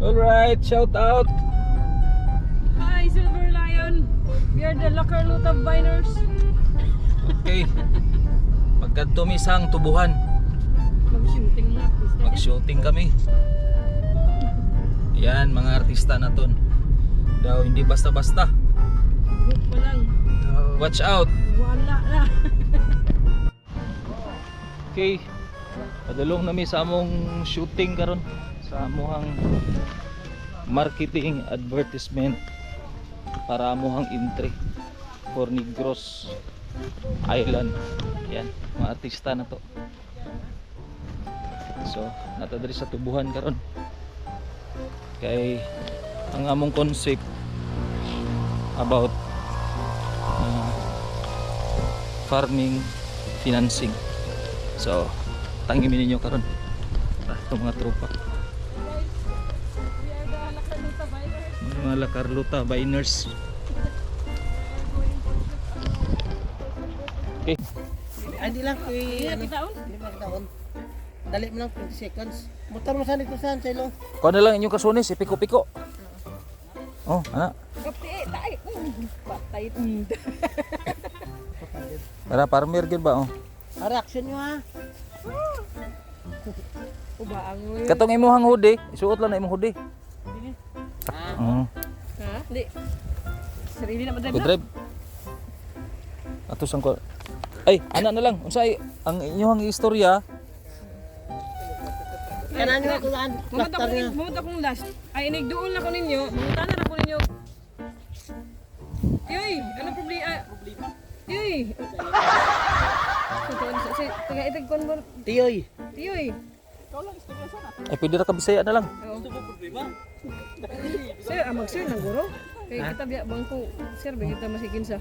Alright, shout out. Hi, Silver Lion. We are the Lacarluta Viners. Okay. Pagkadto mi sang tubuhan, Mag-shooting na artista. mag-shooting kami. Yan, mga artista na ton. Daw hindi basta-basta. Group pa lang. Watch out. Wala na. Okay. Padulong nami sa among shooting karon sa amuhang marketing advertisement para amuhang entry for Negros Island. Yan, mga artista na to. So, nata diri sa tubuhan karon. Kay ang among concept about farming financing. So, tangimin ninyo karon. Itong mga tropa. Guys, we are the Lacarluta Viners. Mga Lacarluta Viners. Okay. Ay, di lang kay Hindi na kitaon? Di lang taon. Dali mo lang 20 seconds. Motor mo saan dito saan, Chilo? Kuha na lang inyong kasunis, ipiko-piko. Oh, ana. Kapti, tayo. Patay. Para farmer gyud ba oh. Ah, reaction nyo ha. Ubaang mo yun. Katong imong hoodie, isuot lang na imong hoodie. Ha? Hindi. Sarili na madrive Good na. drive. Ato sang ko. Ay, ana na lang. Unsay ang inyong istorya? Kanan nyo ako saan. Cluster nyo. Mamunta kong last. Ay, inigdoon na ko ninyo. Mamunta na ako ninyo. Yoy, ano problema? Yoy. Taga-itag kon mo. Tiyoy. Yoy. Ay, pwede ra ka Bisaya na lang. Sir, mag-sir ng guro. Kaya kita biya bangko. Sir, biya kita masikin sa.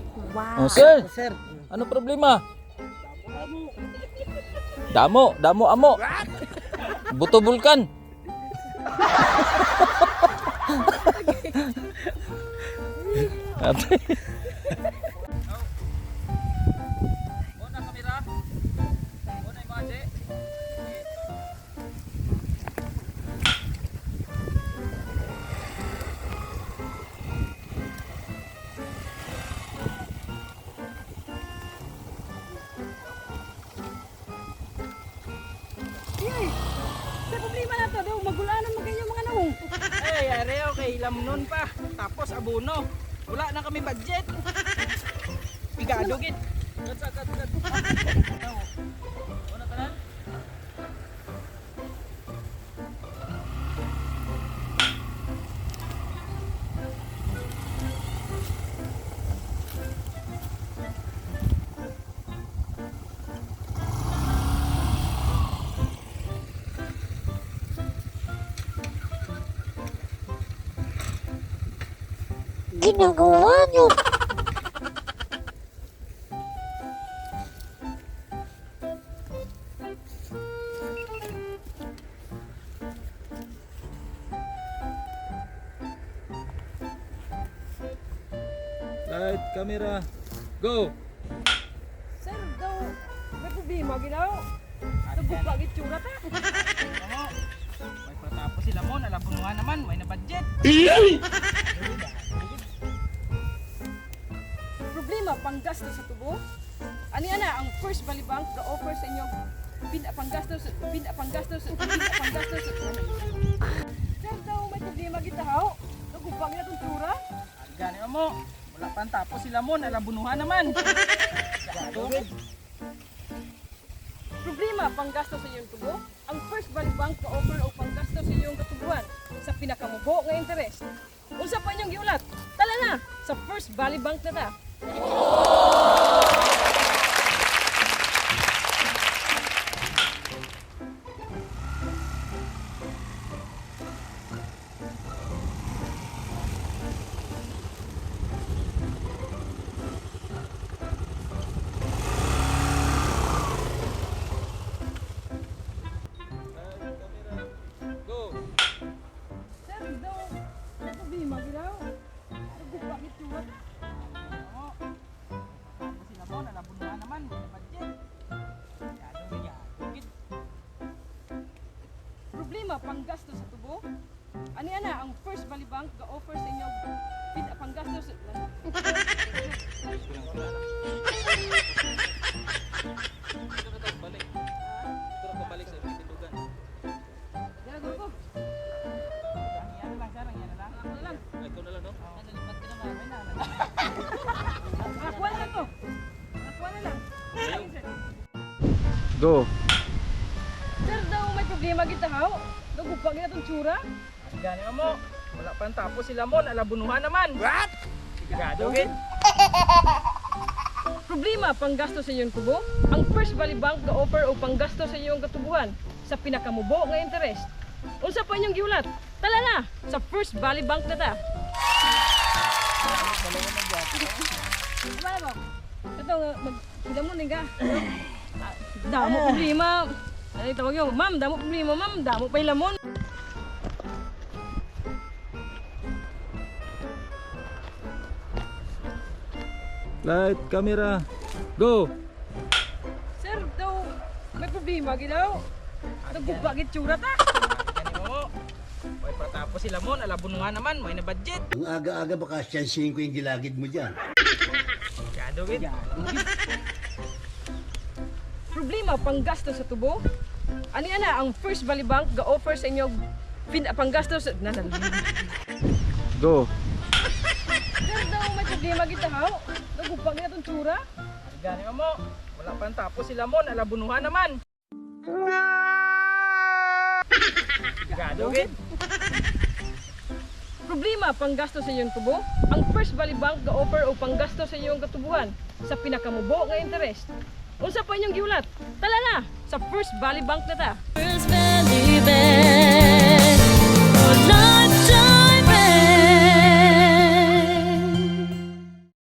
Oh, sir. Sir. Ano problema? Damo, damo amo. Buto bulkan. Muna kamera. Muna imaje. Yoy. Sa problema na to, daw magulanan mo kayo mga nahong. Eh, yari okay, lamnon pa. Tapos abono. Wala na kami budget. Pigado gid. Ginagawa nyo. Light, camera. Go. Sir, daw may problema ginaw. Nagbuka gitsura ta. Oo. May patapos sila mo, nalabunuhan naman, may na budget. Problema panggasto sa tubo. Ani ana ang first Balibank ga-offer sa inyo panggastos. Sir, daw may problema gitahaw. Nagbuka na tong tsura. Gani mo, wala pang tapos sila mo, nalabunuhan naman. Problema panggasto sa inyong tubo. Ang first Balibank ga-offer o panggasto sa inyong katubuan sa pinakamubo nga interest. Unsa pa inyong giulat? Tala na sa first Balibank na ta. Sir, daw may problema ginaw. Nagbuka gitsura ta. Oo. Tapos sila mo, nalabunuhan naman, may na budget. Pigado gid. Problema panggasto sa tubo. Ani ana ang First Valley Bank ga-offer sa inyo panggastos. Balik. Ito na pabalik sa Pitugan. Dala guru ko. Yan na lang, sarang yan na lang. Ako na lang. Ito na lang, no? Nalipat ka naman. Ay na. Nakuha na to. Nakuha na lang. Go. Sir daw may problema kita haw. Nagugpa kita tong tsura. Gani mo. Wala pa tapos sila mon, alabunuhan naman. What? Sigado gid. Problema panggastos sa inyong tubo? Ang First Valley Bank ga-offer o panggastos sa inyong katubuhan sa pinakamubo nga interest. Unsa pa inyong giulat? Tala na sa First Valley Bank na ta. Wala mo. Ito magdamo ning ka. Damo problema. Ano tawag yun? Ma'am, damo problema, ma'am. Damo pa ilamon. Light, camera. Go. Sir, daw may problema gidaw. Nagugpa gid tsura ta. Gani mo. Way pa tapos sila mon, alabunuhan naman, may na budget. Ang aga-aga baka siyansihin ko yung gilagid mo dyan. Sigado gid. Problema panggastos sa tubo? Ani ana ang First Valley Bank ga-offer sa inyo panggastos na Go. Sir daw may problema kita haw. Nagugpa gid tong tsura. Gani mo. Wala pa tapos sila mon, alabunuhan naman. Sigado gid. Problema panggastos sa inyong tubo? Ang First Valley Bank ga-offer o panggastos sa inyong katubuhan sa pinakamubo nga interest. Unsa pa inyong giulat? Tala na sa First Valley Bank na ta.